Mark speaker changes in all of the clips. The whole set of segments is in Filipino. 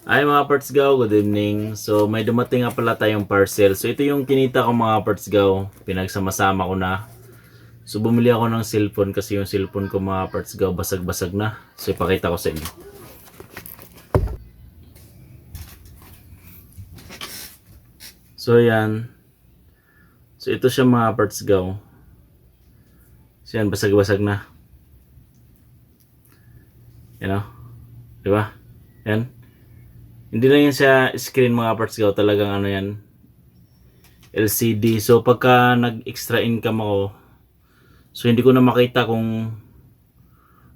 Speaker 1: Ay mga parts gaw, good evening. So may dumating nga pala tayong parcel. So ito yung kinita ko mga parts gaw. Pinagsama-sama ko na. So bumili ako ng cellphone kasi yung cellphone ko mga parts gaw basag-basag na. So ipakita ko sa inyo. So yan. So ito siya mga parts gaw. So yan, basag-basag na. Yan o. Diba? Yan. Hindi lang yan sa screen mga parts gaw, talagang ano yan, LCD. So pagka nag-extra income ako, so hindi ko na makita kung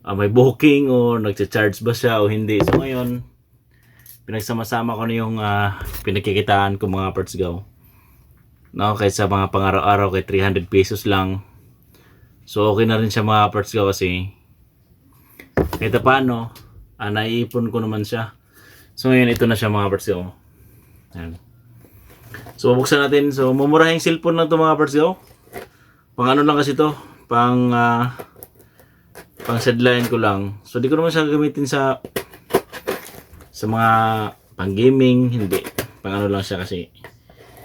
Speaker 1: may booking o nagcha-charge ba siya o hindi. So ngayon, pinagsama-sama ko na yung pinagkikitaan ko mga parts gaw. No, kaysa mga pang-araw-araw kay 300 pesos lang. So okay na rin siya mga parts gaw kasi kahit paano, naiipon ko naman siya. So ngayon ito na siya mga parts gaw. Ayan. So bubuksan natin. So mumurahing cellphone lang to mga parts gaw. Pang ano lang kasi to, pang sideline ko lang. So di ko naman siya gamitin sa mga pang gaming, hindi. Pang ano lang siya kasi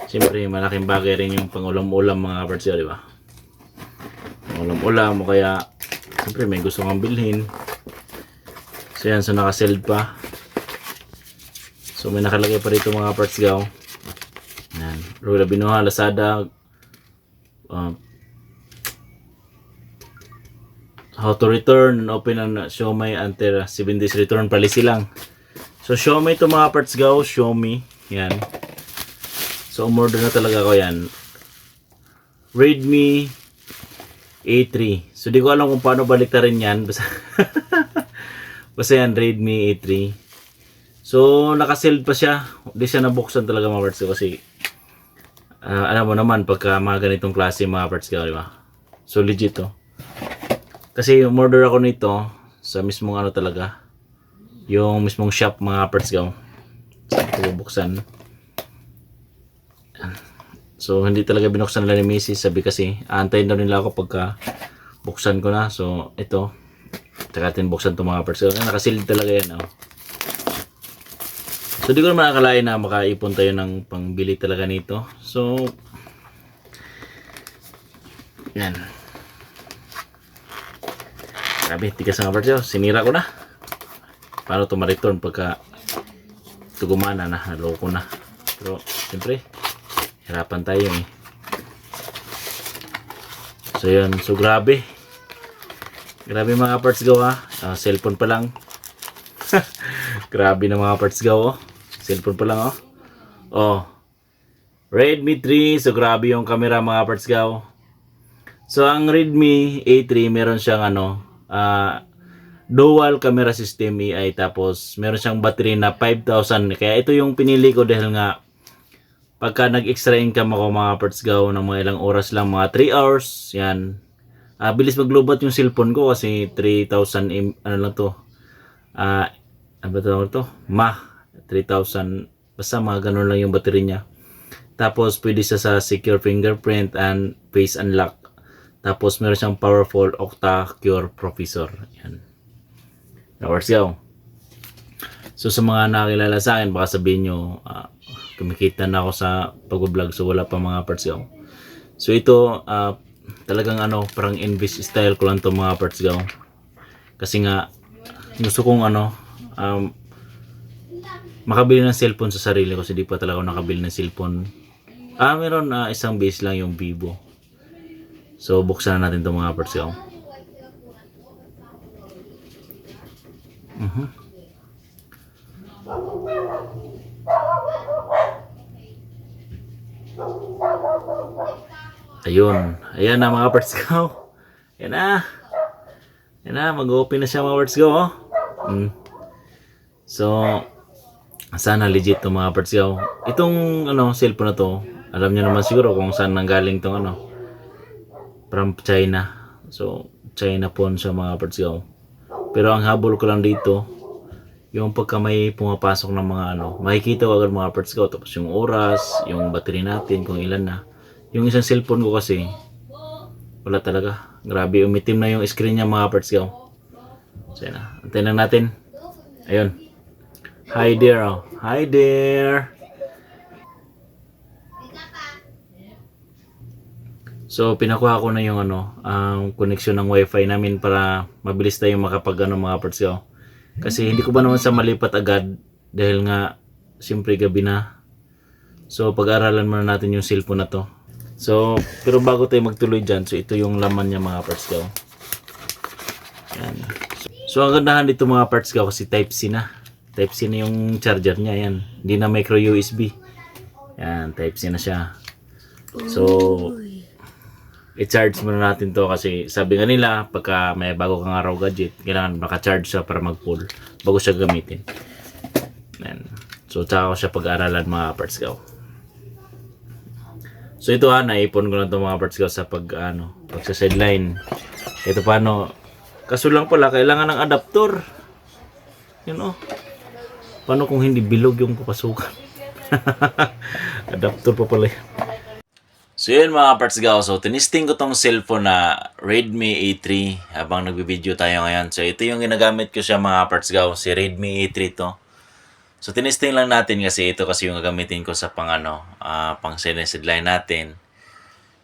Speaker 1: siyempre malaking bagay rin yung pang ulam-ulam mga parts gaw, di ba? Pang ulam-ulam o kaya siyempre may gusto kang bilhin. So yan, so naka-sealed pa. So may nakalagay pa rito mga parts gaw. Yan. Rula Binoha, Lazada. How to return and open on Xiaomi until 7 days return policy lang. So Xiaomi to mga parts gaw. Xiaomi. Yan. So umorder na talaga ko yan. Redmi A3. So di ko alam kung paano baliktarin yan. Basta yan, Redmi A3. So, naka-sealed pa siya. Hindi siya nabuksan talaga mga parts ko kasi alam mo naman pagka mga ganitong klase mga parts ko, di ba? So, legit to. Kasi umorder ako nito sa mismong ano talaga. Yung mismong shop mga parts ko. So, ito bubuksan. So, hindi talaga binuksan nila ni Mrs. Sabi kasi, aantayin daw nila ako pagka buksan ko na. So, ito. Tsaka natin buksan ito mga parts ko. Naka-sealed talaga yan, oh. So di ko naman akalain na makaipon tayo ng pangbili talaga nito. So yan. Grabe, tigas nga parts. Sinira ko na. Paano ito ma-return pagka ito gumana na, naloko na. Pero siyempre hirapan tayo eh. So yan, so grabe. Grabe mga parts gaw cellphone pa lang. Grabe na mga parts gaw cellphone pa lang oh. Redmi 3. So grabe yung camera mga parts gaw. So ang Redmi A3 meron siyang dual camera system AI, tapos meron siyang battery na 5,000. Kaya ito yung pinili ko dahil nga pagka nag-extra income ako mga parts gaw ng mga ilang oras lang, mga 3 hours, yan. Bilis maglobat yung cellphone ko kasi 3,000 ano lang to. Ano ba to? 3,000. Basta mga ganun lang yung battery niya. Tapos pwede siya sa secure fingerprint and face unlock. Tapos meron siyang powerful octa-core processor. Yan. Hours go. So sa mga nakilala sa akin, baka sabihin nyo, kumikita na ako sa pag-vlog. So wala pa mga parts go. So ito, talagang parang Invis style ko lang to mga parts go. Kasi nga, gusto kong makabili ng cellphone sa sarili ko kasi di pa talaga ako nakabili ng cellphone. Meron isang base lang yung Vivo. So buksan na natin itong mga parts ko. Ayun. Ayan na mga parts ko. Ayan na. Ayan na. Mag-open na siya mga parts ko. So sana legit to mga parts ko. Itong cellphone na to, alam niyo naman siguro kung saan nanggaling tong from China. So China phone siya mga parts ko. Pero ang habol ko lang dito, yung pagka may pumapasok ng mga makikita ko agad mga parts ko. Tapos yung oras, yung battery natin kung ilan na. Yung isang cellphone ko kasi wala talaga. Grabe, umitim na yung screen niya mga parts ko. So yan na. Antayin lang natin. Ayun. Hi there, oh. Hi there. So, pinakuha ko na yung ang connection ng wifi namin para mabilis tayong makapag mga parts ko. Kasi hindi ko ba naman sa malipat agad dahil nga siyempre gabi na. So, pag-aralan muna natin yung cellphone na to. So, pero bago tayo magtuloy dyan, so ito yung laman niya mga parts ko. Yan. So, ang gandahan dito mga parts ko kasi Type-C na. Type-C na yung charger niya. Yan. Hindi na micro USB. Yan, Type-C na siya. So, i-charge muna natin to kasi sabi nga nila pagka may bago kang araw gadget, kailangan naka-charge siya para mag-full bago siya gamitin. Yan. So, tsaka ko siya pag-aralan mga parts ko. So, ito naipon ko na to mga parts ko sa pag sa sideline. Ito paano, kaso lang pala, kailangan ng adapter. Yun paano kung hindi bilog yung papasukan? Adapter pa pala yan. So yun mga parts gaw, so tinisting ko tong cellphone na Redmi A3 habang nagbi-video tayo ngayon. So ito yung ginagamit ko siya mga parts gaw, si Redmi A3 to. So tinisting lang natin kasi ito kasi yung gagamitin ko sa pang sideline natin.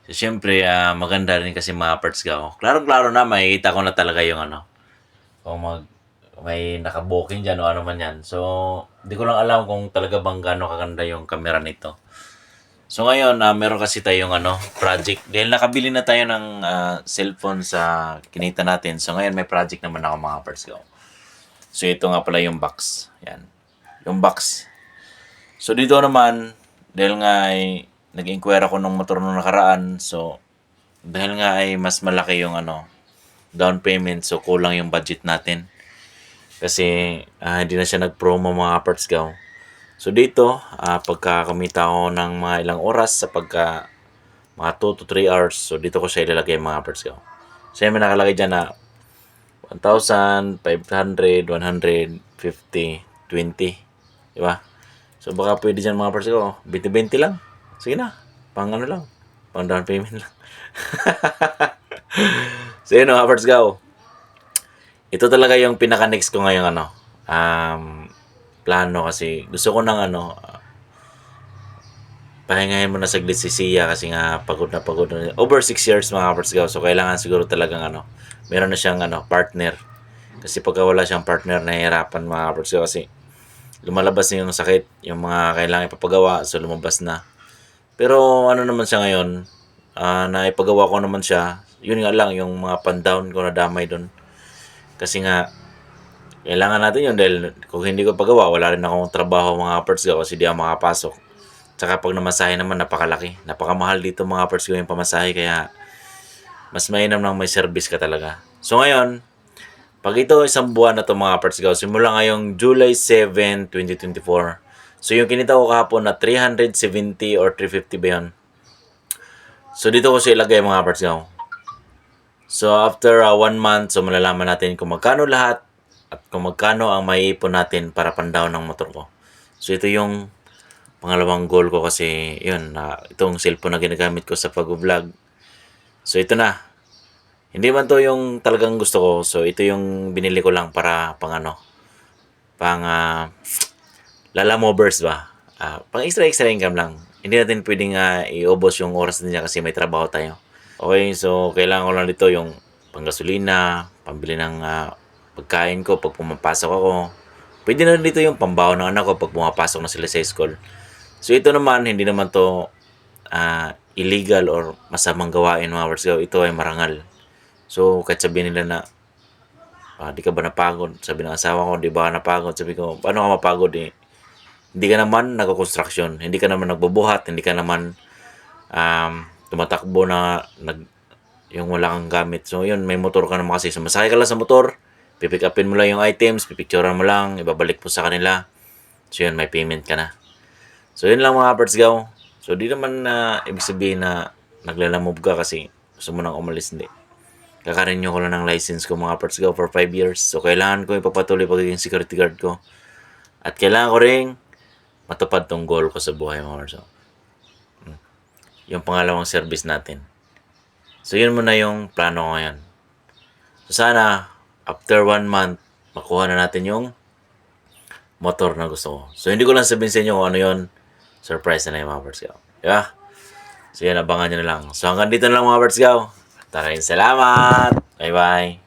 Speaker 1: So syempre maganda rin kasi mga parts gaw. Klaro-klaro na makikita ko na talaga yung kung may naka-booking dyan o ano man yan. So hindi ko lang alam kung talaga bang gaano kaganda yung camera nito. So ngayon, meron kasi tayong project. Dahil nakabili na tayo ng cellphone sa kinita natin. So ngayon may project naman ako mga parts ko. So ito nga pala yung box. Yan. Yung box. So dito naman, dahil nga ay nag-inquire ako ng motor nung nakaraan. So dahil nga ay mas malaki yung down payment. So kulang yung budget natin. Kasi hindi na siya nag-promo mga parts ko. So dito, pagka kumita ako ng mga ilang oras sa mga 2 to 3 hours, so dito ko siya ilalagay mga parts ko. So may nakalagay dyan na 1,500, 150, 20. Diba? So baka pwede dyan mga parts ko. 20-20 lang. Sige na. Pang lang. Pang down payment lang. So yun mga parts ko. Ito talaga yung pinaka-next ko ngayong plano kasi gusto ko ng pahingahin mo na saglit si Sia kasi nga pagod na over 6 years mga kapers ko, so kailangan siguro talagang meron na siyang partner kasi pagka wala siyang partner nahihirapan mga kapers ko kasi lumalabas na yung sakit, yung mga kailangan ipapagawa, so lumabas na. Pero naman siya ngayon, naipagawa ko naman siya, yun nga lang yung mga pan-down ko na damay doon kasi nga kailangan natin yun dahil kung hindi ko pagawa, wala rin akong trabaho mga parts ko kasi di ako makapasok. Tsaka pag namasahe naman, napakalaki. Napakamahal dito mga parts ko yung pamasahe kaya mas mainam nang may service ka talaga. So ngayon, pag ito isang buwan na to mga parts ko, simula ngayong July 7, 2024. So yung kinita ko kahapon na 370 or 350 ba yun? So dito ko siya ilagay mga parts ko. So after 1 month, so malalaman natin kung magkano lahat at kung magkano ang maiipon natin para pandown ng motor ko. So ito yung pangalawang goal ko kasi yun, itong cellphone na ginagamit ko sa pag-vlog. So ito na. Hindi man to yung talagang gusto ko. So ito yung binili ko lang para pang Lala Movers ba? Pang extra income lang. Hindi natin pwedeng iubos yung oras niya kasi may trabaho tayo. Okay, so kailangan ko lang dito yung panggasolina, pambili ng pagkain ko pag pumapasok ako. Pwede na rin dito yung pambaon ng anak ko pag pumapasok na sila sa school. So ito naman, hindi naman to illegal or masamang gawain mga words. Ito ay marangal. So kahit sabihin nila na di ka ba napagod? Sabi ng asawa ko, di ba napagod? Sabi ko, paano ka mapagod eh? Hindi ka naman nagko-construction, hindi ka naman nagbubuhat, hindi ka naman tumatakbo na yung wala kang gamit. So yun, may motor ka naman kasi. So masakay ka lang sa motor, pipick upin mo lang yung items, pipicturean mo lang, ibabalik po sa kanila. So yun, may payment ka na. So yun lang mga parts gaw. So di naman ibig sabihin na naglalamove ka kasi gusto mo nang umalis, hindi. Kakarenew ko lang ng license ko mga parts gaw for 5 years. So kailangan ko ipapatuloy pagiging security guard ko. At kailangan ko ring matupad tong goal ko sa buhay mga parts gaw. Yung pangalawang service natin. So yun muna yung plano ko ngayon. So sana after 1 month makuha na natin yung motor na gusto ko. So, hindi ko lang sabihin sa inyo kung ano yun. Surprise na lang yung mga Parts Gaw. Diba? So, yan, abangan nyo na lang. So, hanggang dito na lang mga Parts Gaw. Maraming salamat. Bye-bye.